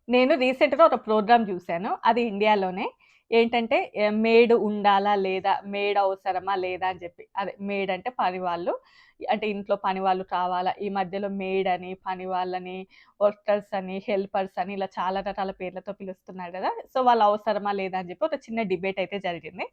నేను రీసెంట్‌గా ఒక ప్రోగ్రామ్ జూసాను. అది ఇండియాలోనే. ఏంటంటే మెయిడ్ ఉండాలా? లేదా? మెయిడ్ అవసరమా? లేదా? అని జెప్పి. అదే మెయిడ్ అంటే పనివాళ్ళు. అంటే ఇంట్లో పనివాళ్ళు కావాలా? ఈ మధ్యలో మెయిడ్ అని, పనివాళ్ళని, వర్కర్స్ అని, హెల్పర్స్ అని ఇలా చాలా రకాల పేర్లతో పిలుస్తున్నారు గదా! సో, వాళ్ళు అవసరమా? లేదా? అని జెప్పి ఒక చిన్న డిబేట్ అయితే జరిగింది.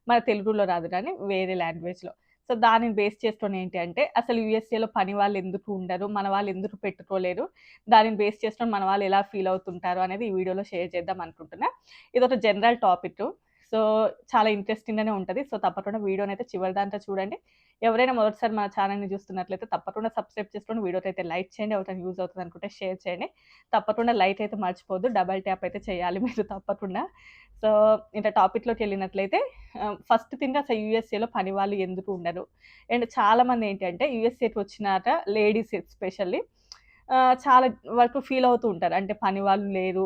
మన తెలుగులో రాదు గానీ వేరే లాంగ్వేజ్‌లో. సో, దానిని బేస్ చేసుకొని ఏంటి అంటే అసలు యూఎస్ఏలో పని వాళ్ళు ఎందుకు ఉండరు? మన వాళ్ళు ఎందుకు పెట్టుకోలేరు? దానిని బేస్ చేసుకొని మన వాళ్ళు ఎలా ఫీల్ అవుతుంటారు అనేది ఈ వీడియోలో షేర్ చేద్దాం అనుకుంటున్నా. ఇదొక జనరల్ టాపిక్. సో, చాలా ఇంట్రెస్టింగ్‌గానే ఉంటది. సో, తప్పకుండా వీడియోనైతే చివరి దాంట్లో చూడండి. ఎవరైనా మొదటిసారి మన ఛానెల్‌ని చూస్తున్నట్లయితే తప్పకుండా సబ్స్క్రైబ్ చేసుకొని వీడియోకైతే లైక్ చేయండి. ఎవరికైనా యూజ్ అవుతది అనుకుంటే షేర్ చేయండి. తప్పకుండా లైక్ అయితే మర్చిపోవద్దు. డబుల్ ట్యాప్ అయితే చేయాలి మీరు తప్పకుండా. సో, ఇంక టాపిక్‌లోకెళ్ళినట్లయితే ఫస్ట్ థింగ్ అసలు యూఎస్ఏలో పని వాళ్ళు ఎందుకు ఉండరు? అండ్ చాలామంది ఏంటంటే యూఎస్ఏకి వచ్చినాక లేడీస్ ఎస్పెషల్లీ చాలా వరకు ఫీల్ అవుతూ ఉంటారు. అంటే పని వాళ్ళు లేరు.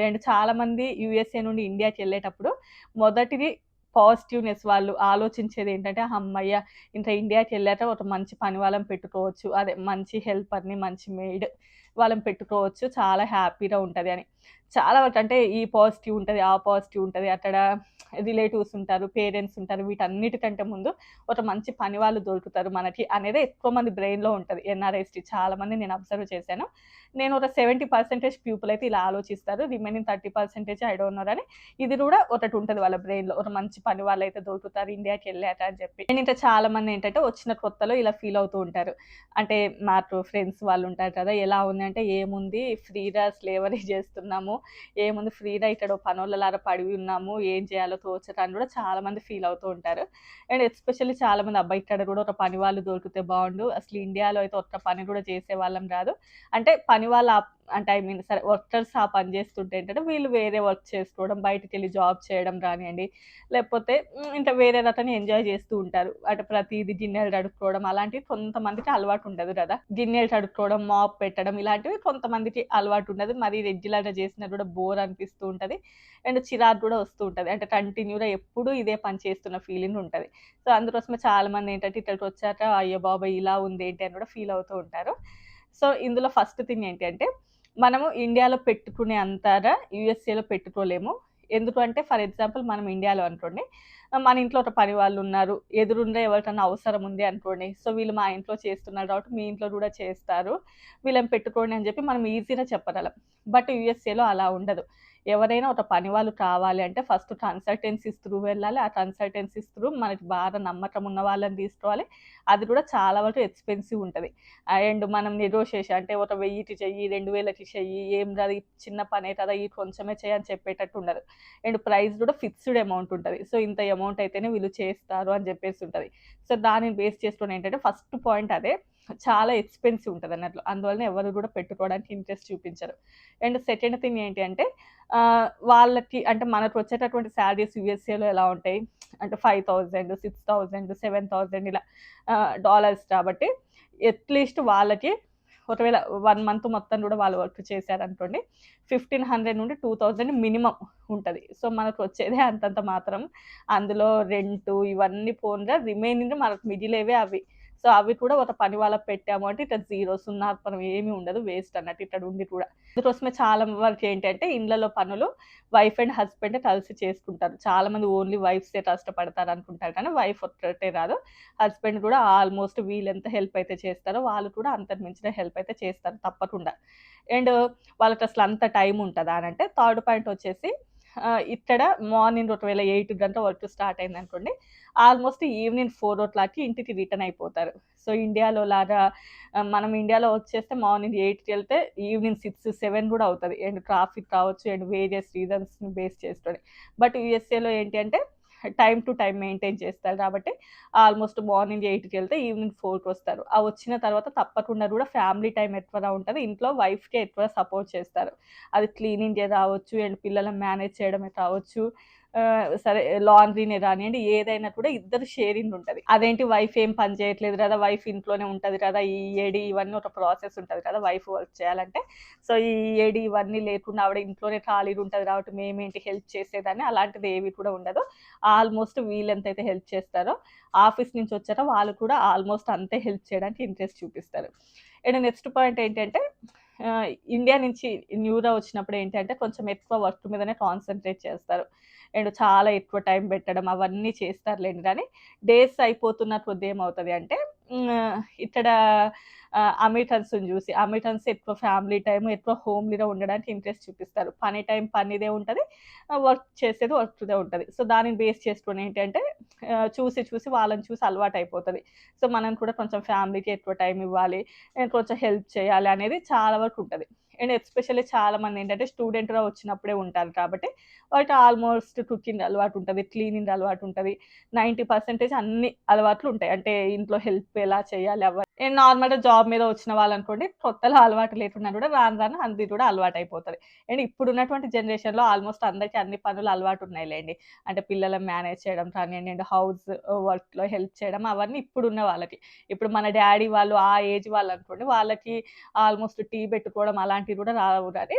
అండ్ చాలామంది యూఎస్ఏ నుండి ఇండియాకెళ్ళేటప్పుడు మొదటిది పాజిటివ్‌నెస్ వాళ్ళు ఆలోచించేదేంటంటే, హమ్మయ్య! ఇంక ఇండియాకెళ్ళాక ఒక మంచి పని వాళ్ళని పెట్టుకోవచ్చు. అదే మంచి హెల్పర్‌ని, మంచి మెయిడ్ వాళ్ళని పెట్టుకోవచ్చు. చాలా హ్యాపీగా ఉంటది అని. చాలా వరకు అంటే ఈ పాజిటివ్ ఉంటది, ఆ పాజిటివ్ ఉంటది. అక్కడ రిలేటివ్స్ ఉంటారు, పేరెంట్స్ ఉంటారు. వీటన్నిటికంటే ముందు ఒక మంచి పని వాళ్ళు దొరుకుతారు మనకి అనేదే ఎక్కువ మంది బ్రెయిన్‌లో ఉంటది. ఎన్ఆర్ఐస్‌కి చాలా మంది నేను అబ్జర్వ్ చేశాను. నేను ఒక 70% పీపుల్ అయితే ఇలా ఆలోచిస్తారు. రిమైనింగ్ 30% ఐ డోంట్ నో గాని ఇది కూడా ఒకటి ఉంటది వాళ్ళ బ్రెయిన్‌లో. ఒక మంచి పని వాళ్ళైతే దొరుకుతారు ఇండియాకెళ్ళాక అని చెప్పి. అండ్ ఇంకా చాలా మంది ఏంటంటే వచ్చిన కొత్తలో ఇలా ఫీల్ అవుతూ ఉంటారు. అంటే నాకు ఫ్రెండ్స్ వాళ్ళు ఉంటారు కదా! ఎలా ఉంది అంటే ఏముంది ఫ్రీగా స్లేవరీ చేస్తున్నాము. ఏముంది ఫ్రీగా ఇక్కడ పనోళ్ళలాగా పడి ఉన్నాము. ఏం చేయాలో తోచక అని కూడా చాలా మంది ఫీల్ అవుతూ ఉంటారు. అండ్ ఎస్పెషల్లీ చాలామంది అబ్బా! ఇక్కడ గూడా ఒక పని వాళ్ళు దొరికితే బావుండు. అసలు ఇండియాలో అయితే ఒక్క పని గూడా చేసేవాళ్ళం గాదు. అంటే పని వాళ్ళు అంటే ఐ మీన్ సరే వర్కర్స్ ఆ పని జేస్తుంటే ఏంటంటే, వీళ్ళు వేరే వర్క్ చేసుకోవడం, బయటికెళ్ళి జాబ్ చేయడం గానియండి, లేకపోతే ఇంకా వేరే రకంగా ఎంజాయ్ జేస్తూ ఉంటారు. అంటే ప్రతీది గిన్నెలు కడుక్కోవడం అలాంటివి కొంతమందికి అలవాటు ఉండదు గదా! గిన్నెలు కడుక్కోవడం, మాప్ పెట్టడం ఇలాంటివి కొంతమందికి అలవాటు ఉండదు. మరీ రెగ్యులర్‌గా చేసినా గూడా బోర్ అనిపిస్తూ ఉంటది. అండ్ చిరాకు గూడా వస్తూ ఉంటది. అంటే కంటిన్యూ‌గా ఎప్పుడూ ఇదే పని చేస్తున్న ఫీలింగ్ ఉంటది. సో, అందుకోసమే చాలామందేంటంటే ఇక్కడికొచ్చాక అయ్య బాబోయ్! ఇలా ఉందేంటి అని గూడా ఫీల్ అవుతూ ఉంటారు. సో, ఇందులో ఫస్ట్ థింగ్ ఏంటి అంటే, మనము ఇండియాలో పెట్టుకునే అంతగా యూఎస్ఏలో పెట్టుకోలేము. ఎందుకు అంటే ఫర్ ఎగ్జాంపుల్ మనం ఇండియాలో అనుకోండి, మన ఇంట్లో ఒక పని వాళ్ళున్నారు. ఎదురుంగా ఎవరికన్నా అవసరం ఉంది అనుకోండి. సో, వీళ్ళు మా ఇంట్లో చేస్తున్నారు కాబట్టి మీ ఇంట్లో గూడా చేస్తారు. వీళ్ళని పెట్టుకోండి అని జెప్పి మనం ఈజీగా చెప్పగలం. బట్ యూఎస్ఏలో అలా ఉండదు. ఎవరైనా ఒక పని వాళ్ళు కావాలి అంటే ఫస్ట్ కన్సల్టెన్సీస్ త్రూ వెళ్ళాలి. ఆ కన్సల్టెన్సీస్ త్రూ మనకి బాగా నమ్మకం ఉన్న వాళ్ళని తీసుకోవాలి. అది కూడా చాలా వరకు ఎక్స్‌పెన్సివ్ ఉంటది. అండ్ మనం నెగోషియేషన్ అంటే ఒక 1000కి చెయ్యి, 2000కి చెయ్యి, ఏం గాదు ఇది చిన్న పనే కదా! ఇది కొంచెమే చెయ్యి అని చెప్పేటట్టు ఉండదు. అండ్ ప్రైస్ కూడా ఫిక్స్‌డ్ అమౌంట్ ఉంటది. సో, ఇంత అమౌంట్ అయితేనే వీళ్ళు చేస్తారు అని చెప్పేసి ఉంటది. సో, దానిని బేస్ చేసుకొని ఏంటంటే ఫస్ట్ పాయింట్ అదే. చాలా ఎక్స్‌పెన్సివ్ ఉంటదన్నట్లు. అందువలన ఎవరు కూడా పెట్టుకోవడానికి ఇంట్రెస్ట్ చూపించరు. అండ్ సెకండ్ థింగ్ ఏంటి అంటే వాళ్ళకి అంటే మనకొచ్చేటటువంటి సాలరీస్ యూఎస్ఏలో ఎలా ఉంటాయి? అంటే 5,000, 6,000, 7,000 ఇలా డాలర్స్ కాబట్టి అట్‌లీస్ట్ వాళ్ళకి ఒకవేళ 1 మంత్ మొత్తం గూడా వాళ్ళు వర్క్ చేశారనుకోండి 1,500 నుండి 2,000 మినిమమ్ ఉంటది. సో, మనకొచ్చేదే అంతంత మాత్రం. అందులో రెంటు ఇవన్నీ పోనుగా రిమైనింగ్ మనకు మిగిలేవే అవి. సో, అవి కూడా ఒక పని వాళ్ళకి పెట్టాము అంటే ఇక జీరో సున్నార్పణం ఏమి ఉండదు. వేస్ట్ అన్నట్టు ఇక్కడ ఉండి కూడా. అందుకోసమే చాలా వరకు ఏంటంటే ఇండ్లలో పనులు వైఫ్ అండ్ హస్బెండ్ కలిసి చేసుకుంటారు. చాలామంది ఓన్లీ వైఫ్సే కష్టపడతారు అనుకుంటారు కానీ వైఫ్ ఒక్కటే రాదు. హస్బెండ్ కూడా ఆల్‌మోస్ట్ వీళ్ళెంత హెల్ప్ అయితే చేస్తారో వాళ్ళు కూడా అంతకు మించిన హెల్ప్ అయితే చేస్తారు తప్పకుండా. అండ్ వాళ్ళకసలు అంత టైం ఉంటదా అనంటే థర్డ్ పాయింట్ వచ్చేసి ఇక్కడ మార్నింగ్ ఒకవేళ 8 గంటల వర్క్ స్టార్ట్ అయిందనుకోండి. ఆల్‌మోస్ట్ ఈవినింగ్ 4:00కి ఇంటికి రిటర్న్ అయిపోతారు. సో, ఇండియాలో లాగా మనం ఇండియాలో వచ్చేస్తే మార్నింగ్ 8కెళ్తే ఈవినింగ్ 6, 7 గూడా అవుతది. అండ్ ట్రాఫిక్ కావచ్చు అండ్ వేరియస్ రీజన్స్‌ని బేస్ చేసుకొని. బట్ యూఎస్ఏలో ఏంటి అంటే టైమ్ టు టైమ్ మెయింటైన్ చేస్తారు కాబట్టి ఆల్‌మోస్ట్ మార్నింగ్ 8కెళ్తే ఈవినింగ్ 4కొస్తారు. ఆ వచ్చిన తర్వాత తప్పకుండా గూడా ఫ్యామిలీ టైమ్ ఎక్కువగా ఉంటది. ఇంట్లో వైఫ్‌కే ఎక్కువ సపోర్ట్ చేస్తారు. అది క్లీనింగే రావచ్చు అండ్ పిల్లలని మేనేజ్ చేయడమే కావచ్చు. సరే లాండ్రీనే రానియండి ఏదైనా కూడా ఇద్దరు షేరింగ్ ఉంటది. అదేంటి వైఫ్ ఏం పని చేయట్లేదు కదా! వైఫ్ ఇంట్లోనే ఉంటది కదా! ఈ ఈఏడీ ఇవన్నీ ఒక ప్రాసెస్ ఉంటది కదా! వైఫ్ వర్క్ చేయాలంటే. సో, ఈ ఈఏడీ ఇవన్నీ లేకుండా ఆవిడ ఇంట్లోనే ఖాళీగా ఉంటది కాబట్టి మేమేంటి హెల్ప్ చేసేదని అలాంటిది ఏవి కూడా ఉండదు. ఆల్‌మోస్ట్ వీళ్ళెంతైతే హెల్ప్ చేస్తారో ఆఫీస్ నుంచి వచ్చాక వాళ్ళు కూడా ఆల్‌మోస్ట్ అంతే హెల్ప్ చేయడానికి ఇంట్రెస్ట్ చూపిస్తారు. అండ్ నెక్స్ట్ పాయింట్ ఏంటంటే ఇండియా నుంచి న్యూగా వచ్చినప్పుడు ఏంటంటే కొంచెం ఎక్కువ వర్క్ మీదనే కాన్సంట్రేట్ చేస్తారు. అండ్ చాలా ఎక్కువ టైం పెట్టడం అవన్నీ చేస్తారులెండి గానీ, డేస్ అయిపోతున్న కొద్దీ ఏమవుతది అంటే ఇక్కడ అమెరికన్స్‌ని జూసి అమెరికన్స్ ఎక్కువ ఫ్యామిలీ టైమ్, ఎక్కువ హోమ్లీగా ఉండడానికి ఇంట్రెస్ట్ చూపిస్తారు. పని టైం పనిదే ఉంటది. వర్క్ చేసేది వర్క్‌దే ఉంటది. సో, దానిని బేస్ చేసుకొని ఏంటంటే చూసి చూసి వాళ్ళని చూసి అలవాటయిపోతది. సో, మనం కూడా కొంచెం ఫ్యామిలీకి ఎక్కువ టైం ఇవ్వాలి. కొంచెం హెల్ప్ చేయాలి అనేది చాలా వరకు ఉంటది. అండ్ ఎస్పెషల్లీ చాలామందేంటంటే స్టూడెంట్‌గా వచ్చినప్పుడే ఉంటారు కాబట్టి, వాళ్ళకి ఆల్మోస్ట్ కుకింగ్ అలవాటుంటది, క్లీనింగ్ అలవాటుంటది. 90% అన్ని అలవాట్లుంటాయి. అంటే ఇంట్లో హెల్ప్ ఎలా చేయాలి నేను నార్మల్‌గా జాబ్ మీద వచ్చిన వాళ్ళనుకోండి, కొత్తలో అలవాటు లేకున్నా గూడా రాను రాను అది కూడా అలవాటయిపోతది. అండ్ ఇప్పుడున్నటువంటి జనరేషన్‌లో ఆల్మోస్ట్ అందరికి అన్ని పనులు అలవాటున్నాయిలెండి. అంటే పిల్లలని మేనేజ్ చేయడం కానియండి, అండ్ హౌస్ వర్క్‌లో హెల్ప్ చేయడం అవన్నీ ఇప్పుడున్న వాళ్ళకి. ఇప్పుడు మన డ్యాడీ వాళ్ళు ఆ ఏజ్ వాళ్ళనుకోండి, వాళ్ళకి ఆల్మోస్ట్ టీ పెట్టుకోవడం అలాంటివి కూడా రావు గానీ,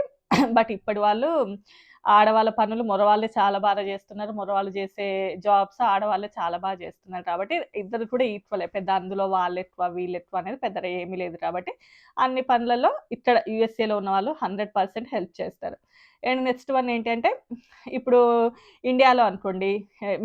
బట్ ఇప్పటి వాళ్ళు ఆడవాళ్ళ పనులు మగవాళ్ళే చాలా బాగా జేస్తున్నారు. మగవాళ్ళు జేసే జాబ్స్ ఆడవాళ్ళే చాలా బాగా జేస్తున్నారు కాబట్టి, ఇద్దరు కూడా ఈక్వలే. పెద్ద అందులో వాళ్ళెక్కువ, వీళ్ళెక్కువ అనేది పెద్దగా ఏమీ లేదు కాబట్టి, అన్ని పనులలో ఇక్కడ యూఎస్ఏలో ఉన్నవాళ్ళు 100% హెల్ప్ చేస్తారు. అండ్ నెక్స్ట్ వన్ ఏంటంటే, ఇప్పుడు ఇండియాలో అనుకోండి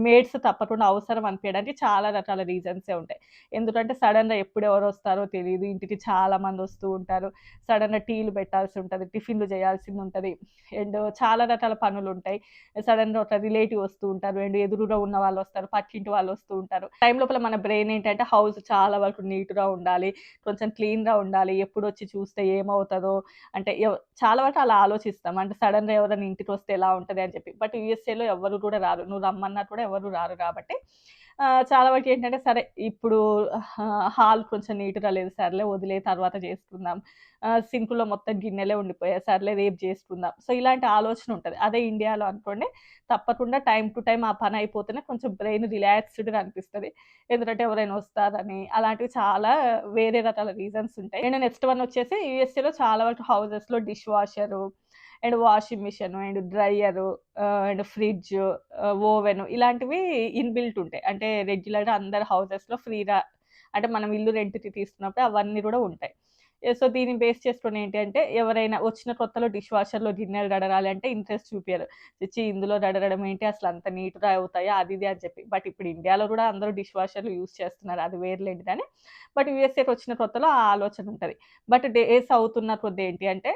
మేడ్స్ తప్పకుండా అవసరం అనిపియడానికి చాలా రకాల రీజన్సే ఉంటాయి. ఎందుకంటే సడెన్‌గా ఎప్పుడు ఎవరొస్తారో తెలీదు. ఇంటికి చాలా మందొస్తూ ఉంటారు. సడెన్‌గా టీలు పెట్టాల్సి ఉంటది. టిఫిన్‌లు చేయాల్సిందుంటది. అండ్ చాలా రకాల పనులుంటాయి. సడెన్‌గా ఒక రిలేటివ్ వస్తూ ఉంటారు. అండ్ ఎదురుగా ఉన్న వాళ్ళొస్తారు. పక్కింటి వాళ్ళొస్తూ ఉంటారు. టైం లోపల మన బ్రెయిన్ ఏంటంటే హౌస్ చాలా వరకు నీట్‌గా ఉండాలి. కొంచెం క్లీన్‌గా ఉండాలి. ఎప్పుడొచ్చి చూస్తే ఏమవుతదో అంటే చాలా వరకు అలా ఆలోచిస్తాం. అంటే సడెన్‌గా ఎవరైనా ఇంటికొస్తే ఎలా ఉంటది అని చెప్పి. బట్ యూఎస్ఏలో ఎవ్వరు కూడా రారు. నువ్వు రమ్మన్నా కూడా ఎవరు రారు కాబట్టి చాలా వరకు ఏంటంటే సరే ఇప్పుడు హాల్ కొంచెం నీట్‌గా లేదు. సర్లే వదిలేయి తర్వాత చేసుకుందాం. సింక్‌లో మొత్తం గిన్నెలే ఉండిపోయాయి. సర్లే రేపు చేసుకుందాం. సో, ఇలాంటి ఆలోచన ఉంటది. అదే ఇండియాలో అనుకోండి తప్పకుండా టైమ్ టు టైమ్ ఆ పని అయిపోతేనే కొంచెం బ్రెయిన్ రిలాక్స్‌డ్‌గా అనిపిస్తది. ఎందుకంటే ఎవరైనా వస్తారని అలాంటివి చాలా వేరే రకాల రీజన్స్ ఉంటాయి. అండ్ నెక్స్ట్ వన్ వచ్చేసి యూఎస్ఏలో చాలా వరకు హౌసెస్‌లో dish washer and washing machine and dryer and fridge, oven ఇలాంటివి ఇన్‌బిల్ట్ ఉంటాయి. అంటే రెగ్యులర్‌గా అందరి హౌసెస్‌లో ఫ్రీగా అంటే మనం ఇల్లు రెంట్‌కి తీసుకున్నప్పుడు అవన్నీ గూడా ఉంటాయి. సో, దీన్ని బేస్ చేసుకొని ఏంటి అంటే ఎవరైనా వచ్చిన కొత్తలో డిష్ వాషర్‌లో గిన్నెలు కడగాలి అంటే ఇంట్రెస్ట్ చూపియరు. ఛీ! ఇందులో కడగడం ఏంటి అసలు అంత నీట్‌గా అవుతాయా? అది ఇది అని చెప్పి. బట్ ఇప్పుడు ఇండియాలో గూడా అందరూ డిష్ వాషర్‌లు యూజ్ చేస్తున్నారు. అది వేరులెండి గానీ. బట్ యూఎస్ఏకి వచ్చిన కొత్తలో ఆ ఆలోచన ఉంటది. బట్ డేస్ అవుతున్న కొద్దీ ఏంటి అంటే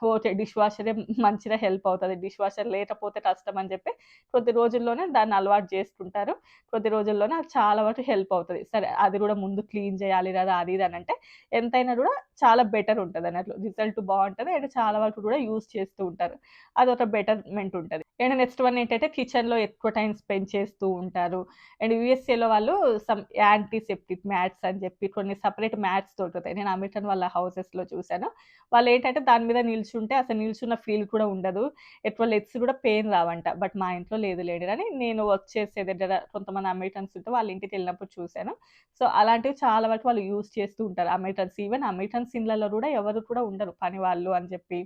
ఓకే. డిష్ వాషరే మంచిగా హెల్ప్ అవుతది. డిష్ వాషర్ లేకపోతే కష్టం అని చెప్పి కొద్ది రోజుల్లోనే దాన్ని అలవాటు చేసుకుంటారు. కొద్ది రోజుల్లోనే అది చాలా వరకు హెల్ప్ అవుతది. సరే అది గూడా ముందు క్లీన్ చేయాలి గదా! అది ఇది అనంటే ఎంతైనా గూడా చాలా బెటర్ ఉంటదన్నట్లు. రిజల్ట్ బావుంటది. అండ్ చాలా వరకు కూడా యూజ్ చేస్తూ ఉంటారు. అదొక బెటర్‌మెంట్ ఉంటది. అండ్ నెక్స్ట్ వన్ ఏంటంటే కిచెన్‌లో ఎక్కువ టైమ్ స్పెండ్ చేస్తూ ఉంటారు. అండ్ యూఎస్ఏలో వాళ్ళు సమ్ యాంటీసెప్టిక్ మ్యాట్స్ అని చెప్పి కొన్ని సెపరేట్ మ్యాట్స్ దొరుకుతాయి. నేను అమెరికన్ వాళ్ళ హౌసెస్‌లో చూసాను. వాళ్ళేంటంటే దాని మీద నిల్చుంటే అసలు నిల్చున్న ఫీల్ కూడా ఉండదు. ఎక్కువ లెగ్స్ కూడా పెయిన్ రావంట. బట్ మా ఇంట్లో లేదులెండి గానీ నేను వర్క్ చేసే దగ్గర కొంతమంది అమెరికన్స్ ఉంటే వాళ్ళ ఇంటికెళ్ళినప్పుడు చూసాను. సో, అలాంటివి చాలా వరకు వాళ్ళు యూజ్ చేస్తూ ఉంటారు అమెరికన్స్. ఈవెన్ అమెరికన్స్ ఇళ్ళలో గూడా ఎవరు కూడా ఉండరు పని వాళ్ళు అని చెప్పి.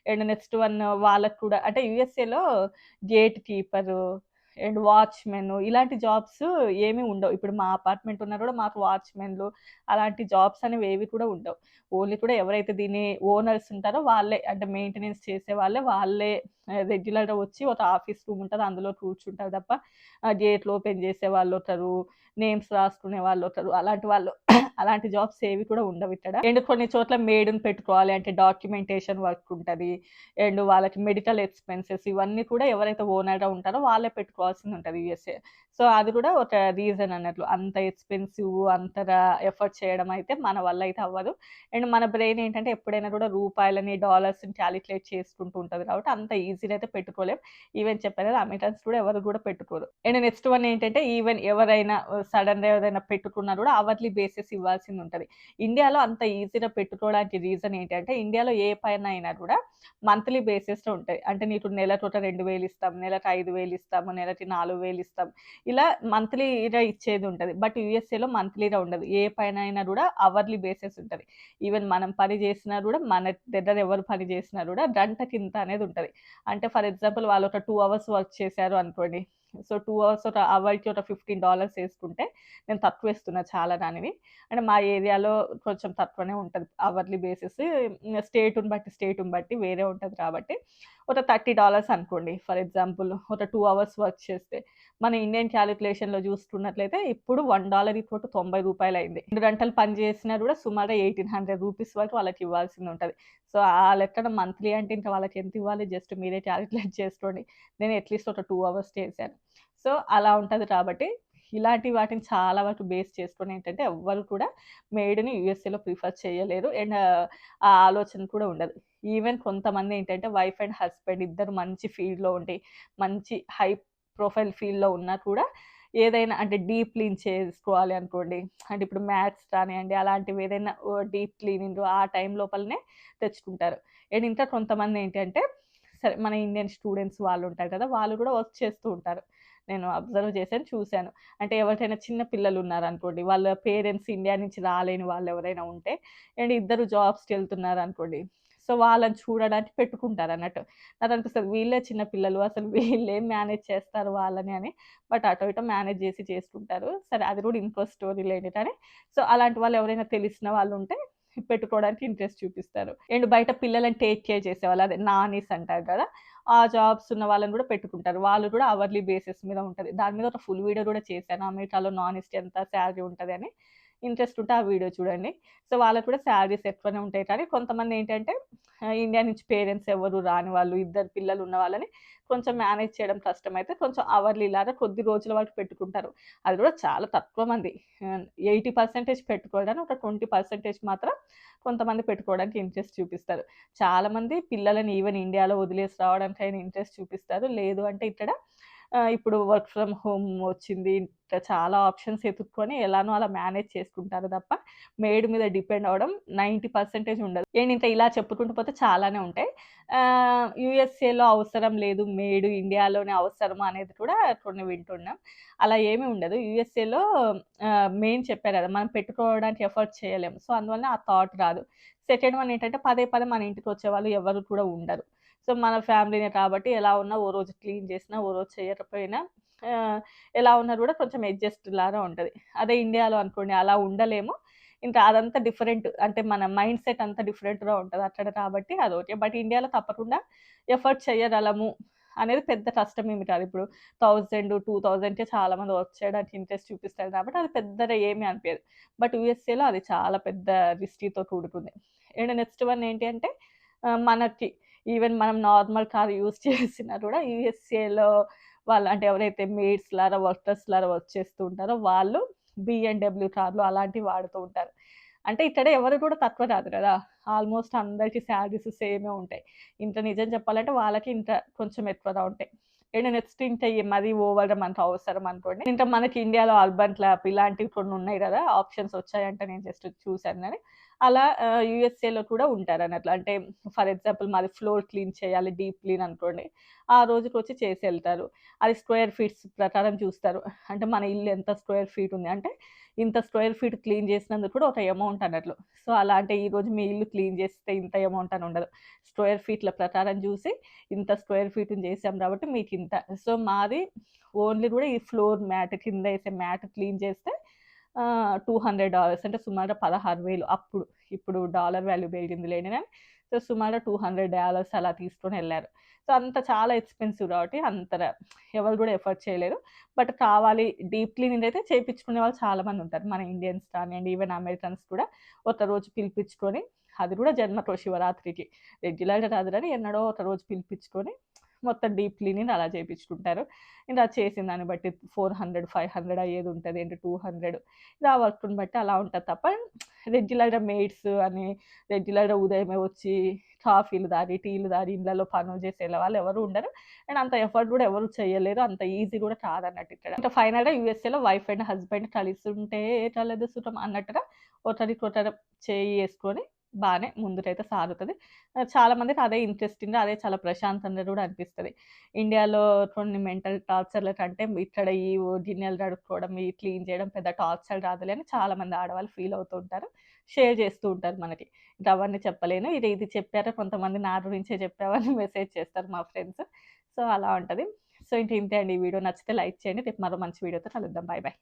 అండ్ నెక్స్ట్ వన్ వాళ్ళకి కూడా అంటే యూఎస్ఏలో గేట్ కీపరు అండ్ వాచ్‌మెన్ ఇలాంటి జాబ్స్ ఏమి ఉండవు. ఇప్పుడు మా అపార్ట్‌మెంట్ ఉన్నా కూడా మాకు వాచ్‌మెన్‌లు అలాంటి జాబ్స్ అనేవి ఏవి కూడా ఉండవు. ఓన్లీ కూడా ఎవరైతే దీన్ని ఓనర్స్ ఉంటారో వాళ్ళే అంటే మెయింటెనెన్స్ చేసే వాళ్ళే రెగ్యులర్‌గా వచ్చి ఒక ఆఫీస్ రూమ్ ఉంటది. అందులో కూర్చుంటారు తప్ప గేట్లు ఓపెన్ చేసే వాళ్ళొకరు, నేమ్స్ రాసుకునే వాళ్ళొకరు అలాంటి వాళ్ళు అలాంటి జాబ్స్ ఏవి కూడా ఉండవిక్కడ. అండ్ కొన్ని చోట్ల మెయిడ్‌ని పెట్టుకోవాలి అంటే డాక్యుమెంటేషన్ వర్క్ ఉంటది. అండ్ వాళ్ళకి మెడికల్ ఎక్స్‌పెన్సెస్ ఇవన్నీ కూడా ఎవరైతే ఓనర్‌గా ఉంటారో వాళ్ళే పెట్టుకోవాల్సిందుంటది యూఎస్ఏ. సో, అది కూడా ఒక రీజన్ అన్నట్లు. అంత ఎక్స్‌పెన్సివ్ అంతగా ఎఫర్ట్ చేయడం అయితే మన వల్ల అయితే అవ్వదు. అండ్ మన బ్రెయిన్ ఏంటంటే ఎప్పుడైనా కూడా రూపాయలని, డాలర్స్‌ని కాలిక్యులేట్ చేసుకుంటూ ఉంటది కాబట్టి అంత ఈజీగా అయితే పెట్టుకోలేం. ఈవెన్ చెప్పాను కదా! అమెరికన్స్ కూడా ఎవరు కూడా పెట్టుకోరు. అండ్ నెక్స్ట్ వన్ ఏంటంటే ఈవెన్ ఎవరైనా సడెన్‌గా ఎవరైనా పెట్టుకున్నా కూడా అవర్లీ బేసిస్ ఇవ్వాల్సిందుంటది. ఇండియాలో అంత ఈజీగా పెట్టుకోవడానికి రీజన్ ఏంటంటే ఇండియాలో ఏ పనైనా కూడా మంత్లీ బేసిస్‌లో ఉంటాయి. అంటే నీకు నెలకు ఒక 2000 ఇస్తాం, నెలకు 5000 ఇస్తాము, నెలకి 4000 ఇస్తాం. ఇలా మంత్లీగా ఇచ్చేదుంటది. బట్ యూఎస్ఏలో మంత్లీగా ఉండదు. ఏ పనైనా గూడా అవర్లీ బేసిస్ ఉంటది. ఈవెన్ మనం పని జేసినా గూడా మన దగ్గర ఎవరు పని జేసినా గూడా గంటకింత అనేదుంటది. అంటే ఫర్ ఎగ్జాంపుల్ వాళ్ళు ఒక 2 అవర్స్ వర్క్ చేశారు అనుకోండి. సో 2 అవర్స్ ఒక అవర్‌కి ఒక $15 ఏసుకుంటే నేను తక్కువేస్తున్నా చాలా దానివి. అంటే మా ఏరియాలో కొంచెం తక్కువనే ఉంటది అవర్లీ బేసిస్. స్టేట్‌ని బట్టి వేరే ఉంటది కాబట్టి ఒక $30 అనుకోండి ఫర్ ఎగ్జాంపుల్. ఒక 2 అవర్స్ వర్క్ చేస్తే. మన ఇండియన్ క్యాలిక్యులేషన్‌లో చూసుకున్నట్లయితే ఇప్పుడు $1 ₹90 అయింది. 2 గంటలు పని చేసినా కూడా సుమారుగా రూ. 1800 వరకు వాళ్ళకి ఇవ్వాల్సిందుంటది. సో, ఆ లెక్కన మంత్లీ అంటే ఇంక వాళ్ళకెంతివ్వాలి జస్ట్ మీరే క్యాలిక్యులేట్ చేసుకోండి. నేను అట్‌లీస్ట్ ఒక 2 అవర్స్ చేశాను. సో, అలా ఉంటది కాబట్టి ఇలాంటి వాటిని చాలా వరకు బేస్ చేసుకొని ఏంటంటే ఎవ్వరు కూడా మెయిడ్‌ని యూఎస్ఏలో ప్రిఫర్ చేయలేరు. అండ్ ఆ ఆలోచన కూడా ఉండదు. ఈవెన్ కొంతమంది ఏంటంటే వైఫ్ అండ్ హస్బెండ్ ఇద్దరు మంచి ఫీల్డ్‌లో ఉండి, మంచి హై ప్రొఫైల్ ఫీల్డ్‌లో ఉన్నా కూడా ఏదైనా అంటే డీప్ క్లీన్ చేసుకోవాలి అనుకోండి. అంటే ఇప్పుడు మ్యాట్స్ కానియండి అలాంటివి ఏదైనా డీప్ క్లీనింగ్ ఆ టైం లోపలనే తెచ్చుకుంటారు. అండ్ ఇంకా కొంతమంది ఏంటంటే సరే మన ఇండియన్ స్టూడెంట్స్ వాళ్ళు ఉంటారు కదా! వాళ్ళు కూడా వర్క్ చేస్తూ ఉంటారు. నేను అబ్జర్వ్ చేశాను, చూసాను. అంటే ఎవరికైనా చిన్న పిల్లలు ఉన్నారనుకోండి, వాళ్ళ పేరెంట్స్ ఇండియా నుంచి రాలేని వాళ్ళు ఎవరైనా ఉంటే అండ్ ఇద్దరు జాబ్స్‌కెళ్తున్నారనుకోండి. సో, వాళ్ళని చూడడానికి పెట్టుకుంటారన్నట్టు. నాకనిపిస్తది వీళ్ళే చిన్న పిల్లలు అసలు వీళ్ళేం మేనేజ్ చేస్తారు వాళ్ళని అని. బట్ అటో ఇటో మేనేజ్ చేసి చేసుకుంటారు. సరే అది కూడా ఇంకో స్టోరీ లేండి కానీ, సో, అలాంటి వాళ్ళు ఎవరైనా తెలిసిన వాళ్ళుంటే పెట్టుకోవడానికి ఇంట్రెస్ట్ చూపిస్తారు. అండ్ బయట పిల్లలని టేక్ కేర్ చేసేవాళ్ళు అదే నానీస్ అంటారు కదా! ఆ జాబ్స్ ఉన్న వాళ్ళని కూడా పెట్టుకుంటారు. వాళ్ళు కూడా అవర్లీ బేసిస్ మీద ఉంటది. దాని మీద ఒక ఫుల్ వీడియో కూడా చేశాను. అమెరికాలో నాన్ ఈస్ట్ ఎంత సాలరీ ఉంటదని. ఇంట్రెస్ట్ ఉంటే ఆ వీడియో చూడండి. సో, వాళ్ళకి కూడా సాలరీస్ ఎక్కువనే ఉంటాయి. కానీ కొంతమందేంటంటే ఇండియా నుంచి పేరెంట్స్ ఎవరు రాని వాళ్ళు, ఇద్దరు పిల్లలు ఉన్న వాళ్ళని కొంచెం మేనేజ్ చేయడం కష్టమైతే కొంచెం అవర్లీ లాగా కొద్ది రోజుల వరకు పెట్టుకుంటారు. అది కూడా చాలా తక్కువ మంది. 80% పెట్టుకోవడానికి ఒక 20% మాత్రం కొంతమంది పెట్టుకోవడానికి ఇంట్రెస్ట్ చూపిస్తారు. చాలామంది పిల్లలని ఈవెన్ ఇండియాలో వదిలేసి రావడానికైనా ఇంట్రెస్ట్ చూపిస్తారు. లేదు అంటే ఇక్కడ ఇప్పుడు వర్క్ ఫ్రమ్ హోమ్ వచ్చింది. ఇంకా చాలా ఆప్షన్స్ ఎతుక్కొని ఎలానో అలా మేనేజ్ చేసుకుంటారు తప్ప, మెయిడ్ మీద డిపెండ్ అవ్వడం 90% ఉండదు. అండ్ ఇంకా ఇలా చెప్పుకుంటూ పోతే చాలానే ఉంటాయి. యూఎస్ఏలో అవసరం లేదు మెయిడ్ ఇండియాలోనే అవసరమా అనేది కూడా కొన్ని వింటున్నాం. అలా ఏమీ ఉండదు. యూఎస్ఏలో మెయిన్ చెప్పా కదా! మనం పెట్టుకోవడానికి ఎఫర్ట్ చేయలేము. సో, అందువలన ఆ థాట్ రాదు. సెకండ్ వన్ ఏంటంటే పదే పదే మన ఇంటికొచ్చేవాళ్ళు ఎవరు కూడా ఉండరు. సో, మన ఫ్యామిలీనే కాబట్టి ఎలా ఉన్నా ఓ రోజు క్లీన్ చేసినా, ఓ రోజు చేయకపోయినా ఆహ్, ఎలా ఉన్నా కూడా కొంచెం అడ్జస్ట్ లాగా ఉంటది. అదే ఇండియాలో అనుకోండి అలా ఉండలేము. ఇంకా అదంతా డిఫరెంట్ అంటే మన మైండ్ సెట్ అంతా డిఫరెంట్‌గా ఉంటది అక్కడ కాబట్టి అదోకే. బట్ ఇండియాలో తప్పకుండా ఎఫర్ట్ చేయగలము అనేది పెద్ద కష్టమేమి కాదు. ఇప్పుడు 1000, 2000కే చాలామంది వర్క్ చేయడానికి ఇంట్రెస్ట్ చూపిస్తారు కాబట్టి అది పెద్దగా ఏమి అనిపియదు. బట్ యూఎస్ఏలో అది చాలా పెద్ద రిస్కీతో కూడుకుంది. అండ్ నెక్స్ట్ వన్ ఏంటి అంటే మనకి ఈవెన్ మనం నార్మల్ కార్ యూజ్ చేసినా కూడా యూఎస్ఏలో వాళ్ళు అంటే ఎవరైతే మెయిడ్స్‌లాగా, వర్కర్స్‌లాగా వర్క్ చేస్తూ ఉంటారో వాళ్ళు బిఎండబ్ల్యూ కార్లు అలాంటివి వాడుతూ ఉంటారు. అంటే ఇక్కడ ఎవరు కూడా తక్కువ కాదు కదా! ఆల్‌మోస్ట్ అందరికి సాలరీస్ సేమే ఉంటాయి. ఇంత నిజం చెప్పాలంటే వాళ్ళకి ఇంత కొంచెం ఎక్కువగా ఉంటాయి. అండ్ నెక్స్ట్ ఇంకా మరీ ఓవర్‌గా మనకు అవసరం అనుకోండి. ఇంకా మనకి ఇండియాలో అర్బన్ క్లాప్ ఇలాంటివి కొన్ని ఉన్నాయి కదా! ఆప్షన్స్ వచ్చాయంటే నేను జస్ట్ చూసాను గానీ. అలా యూఎస్ఏలో కూడా ఉంటారన్నట్లు. అంటే ఫర్ ఎగ్జాంపుల్ మాది ఫ్లోర్ క్లీన్ చేయాలి, డీప్ క్లీన్ అనుకోండి. ఆ రోజుకొచ్చి చేసెళ్తారు. అది స్క్వేర్ ఫీట్స్ ప్రకారం చూస్తారు. అంటే మన ఇల్లు ఎంత స్క్వేర్ ఫీట్ ఉంది అంటే ఇంత స్క్వేర్ ఫీట్ క్లీన్ చేసినందుకు కూడా ఒక అమౌంట్ అన్నట్లు. సో, అలా అంటే ఈరోజు మీ ఇల్లు క్లీన్ చేస్తే ఇంత అమౌంట్ అని ఉండదు. స్క్వేర్ ఫీట్‌ల ప్రకారం చూసి ఇంత స్క్వేర్ ఫీట్‌ని చేసాం కాబట్టి మీకింత. సో, మాది ఓన్లీ కూడా ఈ ఫ్లోర్ మ్యాట్ కింద ఏసే మ్యాట్ క్లీన్ చేస్తే $200 అంటే సుమారుగా 16,000 అప్పుడు. ఇప్పుడు డాలర్ వాల్యూ పెరిగింది లేండి గానీ, సో, సుమారుగా $200 అలా తీసుకొనెళ్లారు. సో, అంత చాలా ఎక్స్‌పెన్సివ్ కాబట్టి అంతర ఎవరు గూడా ఎఫర్డ్ చేయలేరు. బట్ కావాలి డీప్ క్లీనింగ్ అయితే చేపించుకునే వాళ్ళు చాలా మందుంటారు. మన ఇండియన్స్ కానియండి, ఈవెన్ అమెరికన్స్ కూడా ఒకరోజు పిలిపించుకొని అది కూడా జన్మకో శివరాత్రికి. రెగ్యులర్‌గా కాదు గానీ ఎన్నడో ఒక రోజు పిలిపించుకొని మొత్తం డీప్ క్లీనింగ్ అలా చేపించుకుంటారు. ఇంకా చేసిన దాన్ని బట్టి 400, 500 అయ్యేదుంటది. అంటే 200 ఆ వర్క్‌ని బట్టి అలా ఉంటది తప్ప రెగ్యులర్‌గా మెయిడ్స్ అని రెగ్యులర్‌గా ఉదయమే వచ్చి కాఫీలు తాగి, టీలు తాగి ఇళ్లలో పనులు చేసేల వాళ్ళు ఎవరు ఉండరు. అండ్ అంత ఎఫర్ట్ కూడా ఎవరు చేయలేరు. అంత ఈజీ కూడా కాదన్నట్టు ఇక్కడ. ఇంకా ఫైనల్‌గా యూఎస్ఏలో వైఫ్ అండ్ హస్బెండ్ కలిసుంటే కలదు సుఖం అన్నట్టుగా ఒకరికొకరు చేయి యేసుకొని బానే ముందుకైతే సాగుతది. చాలా మందికి అదే ఇంట్రెస్టింగ్‌గా అదే చాలా ప్రశాంతంగా కూడా అనిపిస్తది. ఇండియాలో కొన్ని మెంటల్ టార్చర్‌ల కంటే ఇక్కడ ఈ గిన్నెలు కడుక్కోవడం, ఈ క్లీన్ చేయడం పెద్ద టార్చర్ కాదులే అని చాలామంది ఆడవాళ్ళు ఫీల్ అవుతూ ఉంటారు. షేర్ చేస్తూ ఉంటారు మనకి. ఇంకా అవన్నీ చెప్పలేను. ఇది చెప్పారా కొంతమంది నా గురించే చెప్పావని మెసేజ్ చేస్తారు మా ఫ్రెండ్స్. సో, అలా ఉంటది. సో ఇంతే అండి ఈ వీడియో. నచ్చితే లైక్ చేయండి. రేపు మరో మంచి వీడియోతో కలుద్దాం. Bye bye.